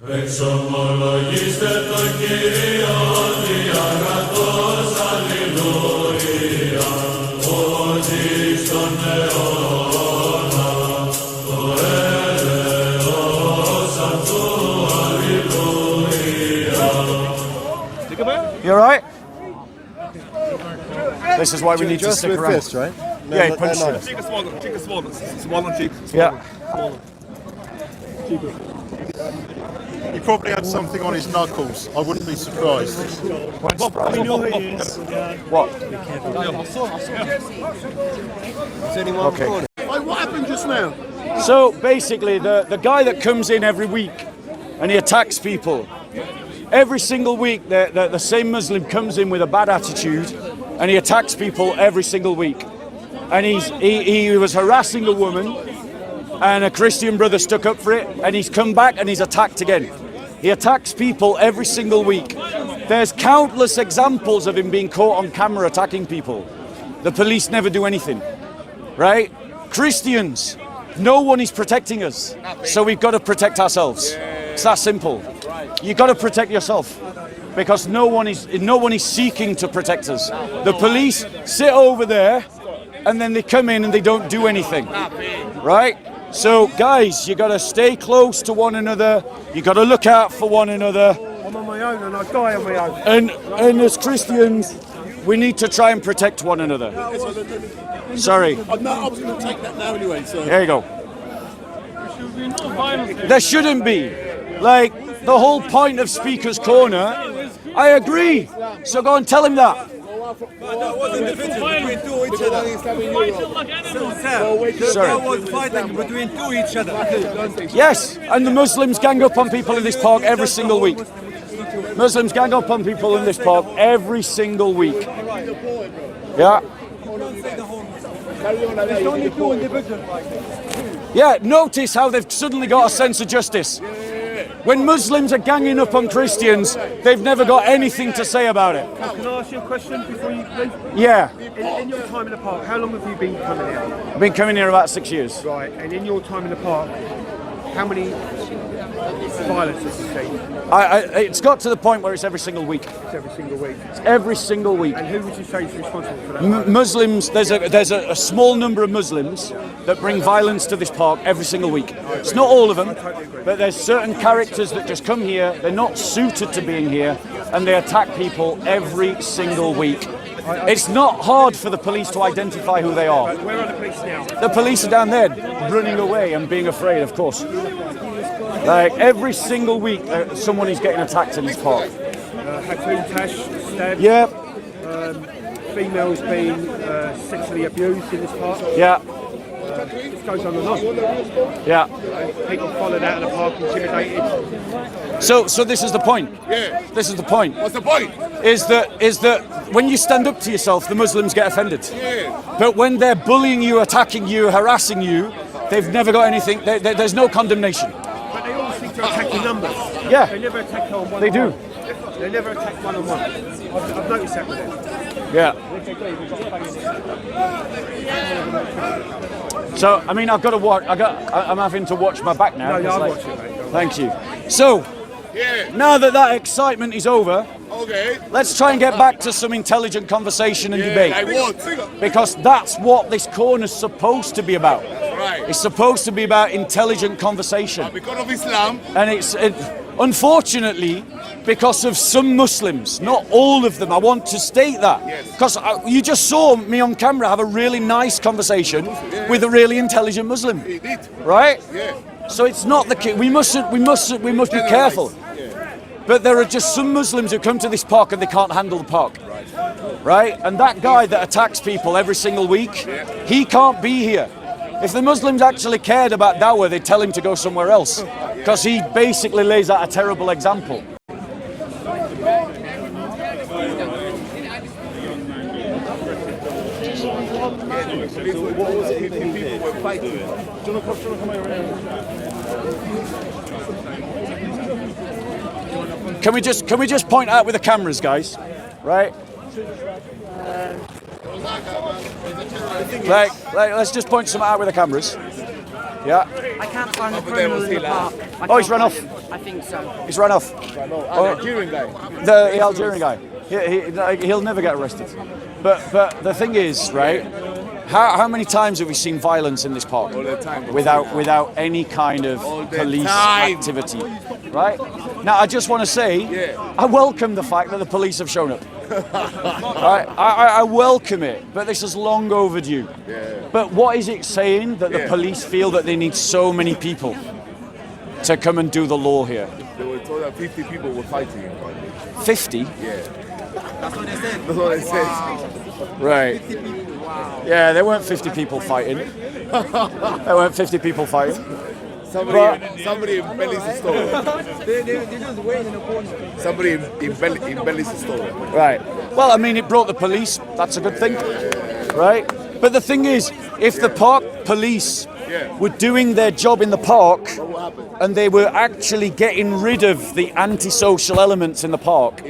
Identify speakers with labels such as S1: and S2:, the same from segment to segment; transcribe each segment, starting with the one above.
S1: Εξομολογήστε το Κύριο διαγρατός αλληλούια, ότι στον αιώνα το έλεος αυτού αλληλούια.
S2: You alright? This is why we need to stick around.
S3: Fist, right? No,
S2: Yeah,
S3: no,
S2: punch
S3: no,
S2: fist.
S4: Cheek is smaller. Smaller cheek.
S2: Yeah.
S3: He probably had something on his knuckles. I wouldn't be surprised.
S2: We know who he is. What? Okay.
S3: What happened just now?
S2: So basically, the guy that comes in every week and he attacks people. Every single week, the same Muslim comes in with a bad attitude and he attacks people every single week. And he was harassing a woman, and a Christian brother stuck up for it, and he's come back and he's attacked again. He attacks people every single week. There's countless examples of him being caught on camera attacking people. The police never do anything, right? Christians, no one is protecting us, so we've got to protect ourselves. It's that simple. You've got to protect yourself, because no one is seeking to protect us. The police sit over there, and then they come in and they don't do anything, right? So guys, you got to stay close to one another. You got to look out for one another.
S5: I'm on my own and I die on my own.
S2: And as Christians, we need to try and protect one another. Sorry.
S3: I was going to take that now anyway. So.
S2: There you go. There shouldn't be. Like, the whole point of Speaker's Corner, I agree. So go and tell him that.
S4: That wasn't between two each other.
S2: Sorry.
S4: That was fighting between two each other.
S2: Yes, and the Muslims gang up on people in this park every single week. Muslims gang up on people in this park every single week. Yeah. Yeah, notice how they've suddenly got a sense of justice. When Muslims are ganging up on Christians, they've never got anything to say about it.
S5: Can I ask you a question before you leave?
S2: Yeah,
S5: In your time in the park, how long have you been coming here?
S2: I've been coming here about 6 years.
S5: Right, and in your time in the park, how many violence have you seen?
S2: It's got to the point where it's every single week.
S5: It's every single week.
S2: Every single week.
S5: And who would you say is responsible for that?
S2: Muslims, there's a small number of Muslims that bring violence to this park every single week. It's not all of them, but there's certain characters that just come here, they're not suited to being here, and they attack people every single week. It's not hard for the police to identify who they are.
S5: Where are the police now?
S2: The police are down there running away and being afraid, of course. Like, every single week, someone is getting attacked in this park.
S5: Hatun Tash, stabbed.
S2: Yeah,
S5: Females being sexually abused in this park.
S2: yeah,
S5: It goes on and on.
S2: yeah.
S5: People followed out of the park, intimidated.
S2: So this is the point.
S3: Yeah.
S2: This is the point.
S3: What's the point?
S2: Is that when you stand up to yourself, the Muslims get offended.
S3: Yeah.
S2: But when they're bullying you, attacking you, harassing you, they've never got anything. There's no condemnation.
S5: But they always seem to attack the numbers.
S2: Yeah.
S5: They never attack one-on-one.
S2: They do.
S5: They never attack one-on-one. I've noticed that with them.
S2: Yeah. So I mean, I've got to watch. I'm having to watch my back now.
S5: No, yeah,
S2: It's
S5: I'll
S2: like-
S5: watch it, mate.
S2: Thank you. So
S3: Yeah.
S2: now that excitement is over,
S3: Okay.
S2: let's try and get back to some intelligent conversation and debate.
S3: I won't.
S2: Because that's what this corner's supposed to be about.
S3: Right.
S2: It's supposed to be about intelligent conversation.
S3: Because of Islam.
S2: And unfortunately, because of some Muslims, not all of them, I want to state that.
S3: Yes.
S2: Because you just saw me on camera have a really nice conversation with a really intelligent Muslim,
S3: He did.
S2: right?
S3: Yeah.
S2: So it's not the case. We must be careful. But there are just some Muslims who come to this park and they can't handle the park. Right? And that guy that attacks people every single week, he can't be here. If the Muslims actually cared about dawah, they'd tell him to go somewhere else. Because he basically lays out a terrible example.
S3: What was it people were fighting?
S2: Can we just point out with the cameras, guys? Right? Like let's just point some out with the cameras. Yeah.
S6: I can't find the criminal in the park.
S2: Oh, he's run off.
S6: I think so.
S2: He's run off.
S3: The Algerian guy.
S2: The Algerian guy. He'll never get arrested. But the thing is, right? How many times have we seen violence in this park?
S7: All the time.
S2: Without any kind of police activity, right? Now, I just want to say, I welcome the fact that the police have shown up. Right? I welcome it, but this is long overdue. But what is it saying that the police feel that they need so many people to come and do the law here?
S7: They were told that 50 people were fighting.
S2: 50?
S7: Yeah. That's what they said. That's what they said.
S2: Right. Yeah, there weren't 50 people fighting. There weren't 50 people fighting.
S7: Somebody embellished the story.
S4: They just wait in the corner.
S7: Somebody embellished the story.
S2: Right. Well, I mean, it brought the police. That's a good thing. Right? But the thing is, if the park police were doing their job in the park and they were actually getting rid of the antisocial elements in the park,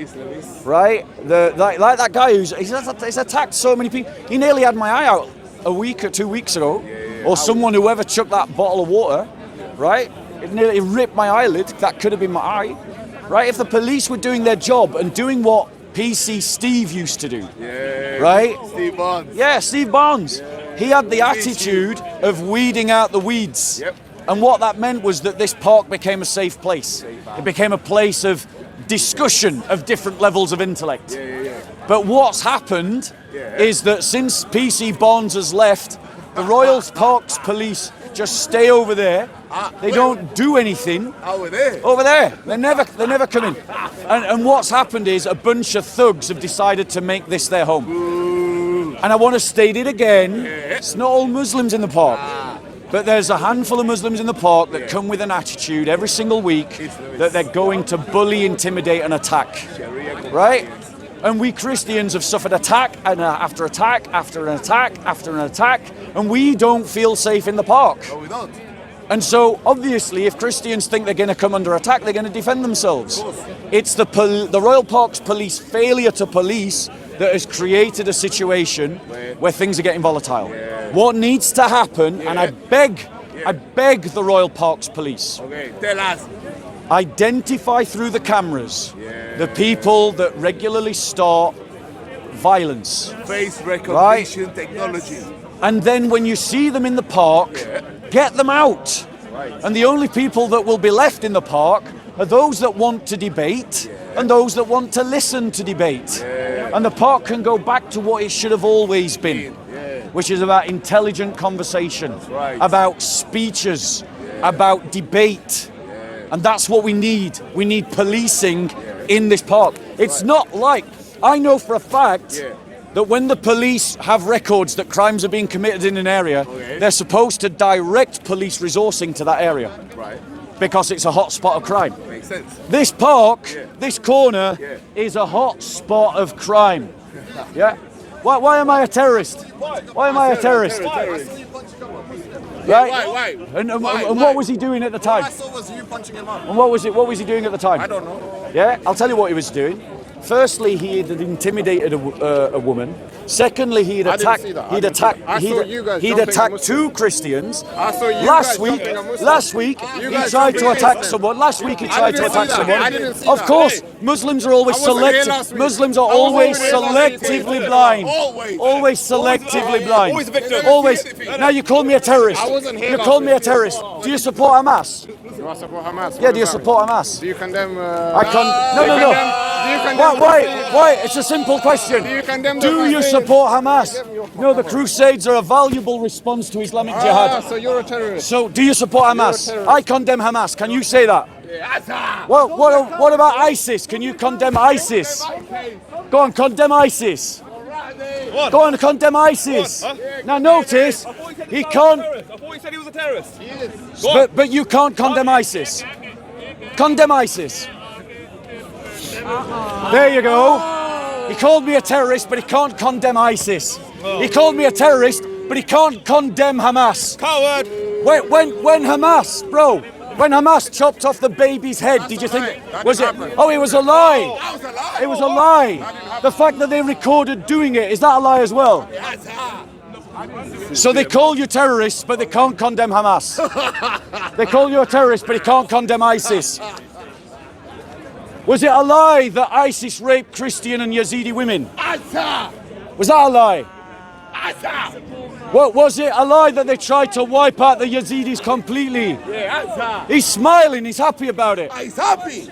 S2: right? Like that guy he's attacked so many people. He nearly had my eye out a week or 2 weeks ago. Or someone, whoever chucked that bottle of water, right? It nearly ripped my eyelid. That could have been my eye. Right? If the police were doing their job and doing what PC Steve used to do, right?
S7: Steve Barnes.
S2: Yeah, Steve Barnes. He had the attitude of weeding out the weeds. And what that meant was that this park became a safe place. It became a place of discussion of different levels of intellect. But what's happened is that since PC Barnes has left, the Royal Parks Police just stay over there. They don't do anything.
S7: Over there?
S2: Over there. They never come in. And what's happened is a bunch of thugs have decided to make this their home. And I want to state it again. It's not all Muslims in the park. But there's a handful of Muslims in the park that come with an attitude every single week that they're going to bully, intimidate and attack. Right? And we Christians have suffered attack and after attack, after an attack, after an attack, and we don't feel safe in the park.
S7: No, we don't.
S2: And so, obviously, if Christians think they're going to come under attack, they're going to defend themselves. It's the Royal Parks Police failure to police that has created a situation where things are getting volatile. What needs to happen, and I beg the Royal Parks Police,
S7: Tell us.
S2: identify through the cameras the people that regularly start violence.
S7: Face recognition technology.
S2: And then when you see them in the park, get them out. And the only people that will be left in the park are those that want to debate and those that want to listen to debate. And the park can go back to what it should have always been, which is about intelligent conversation, about speeches, about debate. And that's what we need. We need policing in this park. It's not like, I know for a fact that when the police have records that crimes are being committed in an area, they're supposed to direct police resourcing to that area. Because it's a hot spot of crime.
S7: Makes sense.
S2: This park, this corner, is a hot spot of crime. Yeah? Why am I a terrorist? Why am I a terrorist? Right?
S7: Why?
S2: And what was he doing at the time?
S3: I saw was you punching him up.
S2: And what was he doing at the time?
S3: I don't know.
S2: Yeah, I'll tell you what he was doing. Firstly, he had intimidated a woman. Secondly, he'd attacked two Christians. Last week, he tried to attack someone. Of course, Muslims are always selective. Muslims are always selectively blind. Always selectively blind.
S4: Always victim.
S2: Always. Now you call me a terrorist. You call me a terrorist. Do you support Hamas?
S3: Do I support Hamas?
S2: Yeah, do you support Hamas?
S3: Do you condemn?
S2: No. Why? It's a simple question. Do you support Hamas? No, the Crusades are a valuable response to Islamic jihad.
S3: So you're a terrorist.
S2: So, do you support Hamas? I condemn Hamas. Can you say that? Well, what about ISIS? Can you condemn ISIS? Go on, condemn ISIS. Go on, condemn ISIS. Now, notice, he can't.
S4: I thought he said he was a terrorist.
S2: But you can't condemn ISIS. Condemn ISIS. There you go. He called me a terrorist, but he can't condemn ISIS. He called me a terrorist, but he can't condemn Hamas.
S4: Coward!
S2: When Hamas chopped off the baby's head, did you think was it? Oh, it was a lie. It was a lie. The fact that they recorded doing it, is that a lie as well? So they call you terrorists, but they can't condemn Hamas. They call you a terrorist, but he can't condemn ISIS. Was it a lie that ISIS raped Christian and Yazidi women? Was that a lie? What was it? A lie that they tried to wipe out the Yazidis completely? He's smiling, he's happy about it.
S7: He's happy.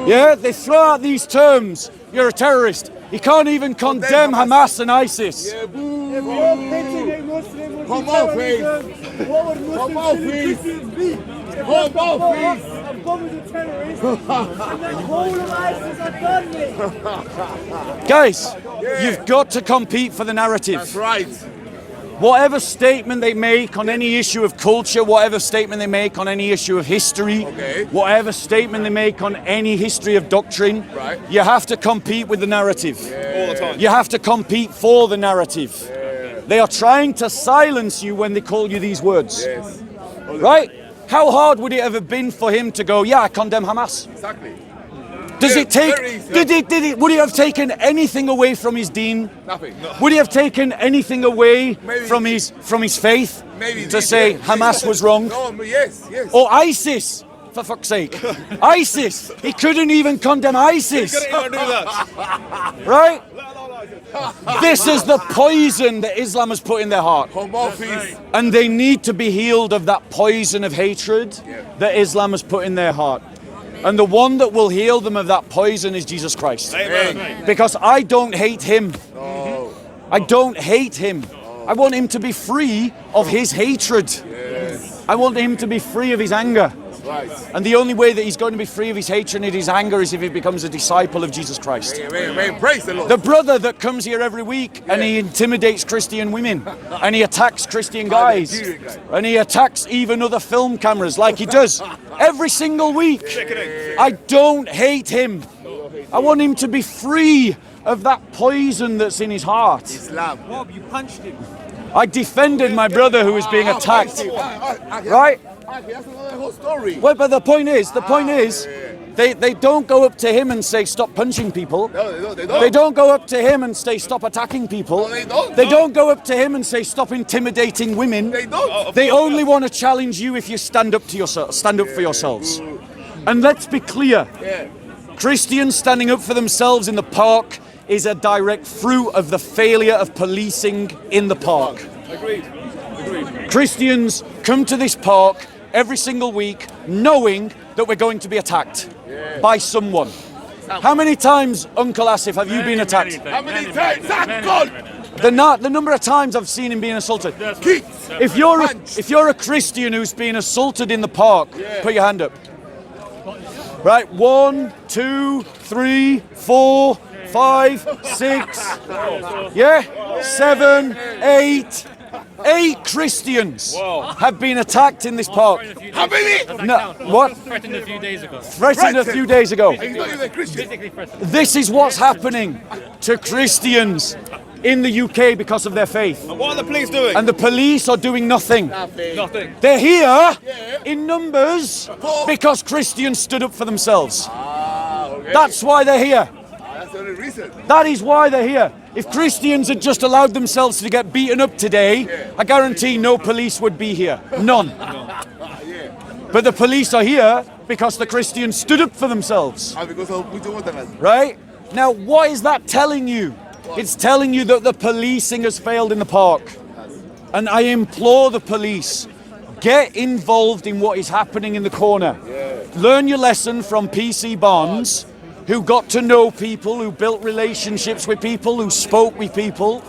S2: Yeah, they throw out these terms. You're a terrorist. He can't even condemn Hamas and ISIS.
S7: Come on, please. Come on, please. Come on, please.
S2: Guys, you've got to compete for the narrative.
S7: That's right.
S2: Whatever statement they make on any issue of culture, whatever statement they make on any issue of history, whatever statement they make on any history of doctrine, you have to compete with the narrative.
S4: All the time.
S2: You have to compete for the narrative. They are trying to silence you when they call you these words. Right? How hard would it have been for him to go, yeah, I condemn Hamas?
S7: Exactly.
S2: Does it take?
S7: very easy.
S2: Would he have taken anything away from his deen?
S7: Nothing. No.
S2: Would he have taken anything away
S7: Maybe.
S2: from his faith
S7: Maybe
S2: to say Hamas was wrong?
S7: No, yes.
S2: Or ISIS, for fuck's sake. ISIS. He couldn't even condemn ISIS.
S4: Couldn't even do that.
S2: Right? This is the poison that Islam has put in their heart.
S7: Come on, please.
S2: And they need to be healed of that poison of hatred that Islam has put in their heart. And the one that will heal them of that poison is Jesus Christ.
S4: Amen.
S2: Because I don't hate him.
S7: No.
S2: I don't hate him. I want him to be free of his hatred. I want him to be free of his anger.
S7: Right.
S2: And the only way that he's going to be free of his hatred and his anger is if he becomes a disciple of Jesus Christ.
S7: Amen. Praise the Lord.
S2: The brother that comes here every week and he intimidates Christian women and he attacks Christian guys and he attacks even other film cameras like he does every single week. I don't hate him. I want him to be free of that poison that's in his heart.
S7: Islam.
S4: Bob, you punched him.
S2: I defended my brother who was being attacked. Right?
S7: That's another whole story.
S2: Well, but the point is, they don't go up to him and say, stop punching people.
S7: No, they don't.
S2: They don't go up to him and say, stop attacking people.
S7: No, they don't.
S2: They don't go up to him and say, stop intimidating women.
S7: They don't.
S2: They only want to challenge you if you stand up to yourself, stand up for yourselves. And let's be clear. Christians standing up for themselves in the park is a direct fruit of the failure of policing in the park.
S4: Agreed.
S2: Christians come to this park every single week knowing that we're going to be attacked by someone. How many times, Uncle Asif, have you been attacked?
S7: How many times? Thank God.
S2: The number of times I've seen him being assaulted.
S7: Kicks.
S2: If you're a Christian who's been assaulted in the park, put your hand up. Right, 1, 2, 3, 4, 5, 6, 7, 8. 8 Christians have been attacked in this park.
S7: How many?
S2: No, what?
S8: Threatened a few days ago.
S2: Threatened a few days ago.
S7: He's not even Christian.
S8: Physically threatened.
S2: This is what's happening to Christians in the UK because of their faith.
S4: And what are the police doing?
S2: And the police are doing nothing.
S4: Nothing.
S2: They're here in numbers because Christians stood up for themselves. That's why they're here.
S7: That's the only reason.
S2: That is why they're here. If Christians had just allowed themselves to get beaten up today, I guarantee no police would be here. None. But the police are here because the Christians stood up for themselves.
S7: Because of which one?
S2: Right? Now, what is that telling you? It's telling you that the policing has failed in the park. And I implore the police, get involved in what is happening in the corner. Learn your lesson from PC Barnes, who got to know people, who built relationships with people, who spoke with people,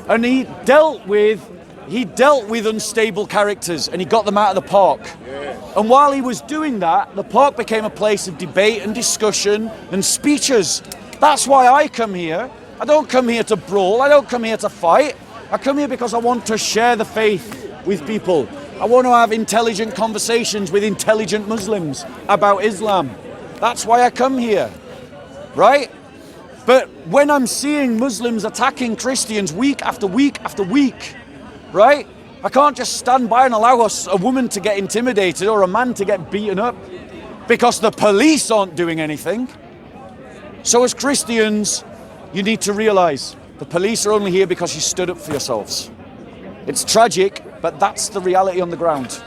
S2: and he dealt with unstable characters and he got them out of the park. And while he was doing that, the park became a place of debate and discussion and speeches. That's why I come here. I don't come here to brawl, I don't come here to fight. I come here because I want to share the faith with people. I want to have intelligent conversations with intelligent Muslims about Islam. That's why I come here. Right? But when I'm seeing Muslims attacking Christians week after week after week, right? I can't just stand by and allow a woman to get intimidated or a man to get beaten up because the police aren't doing anything. So as Christians, you need to realize The police are only here because you stood up for yourselves. It's tragic, but that's the reality on the ground.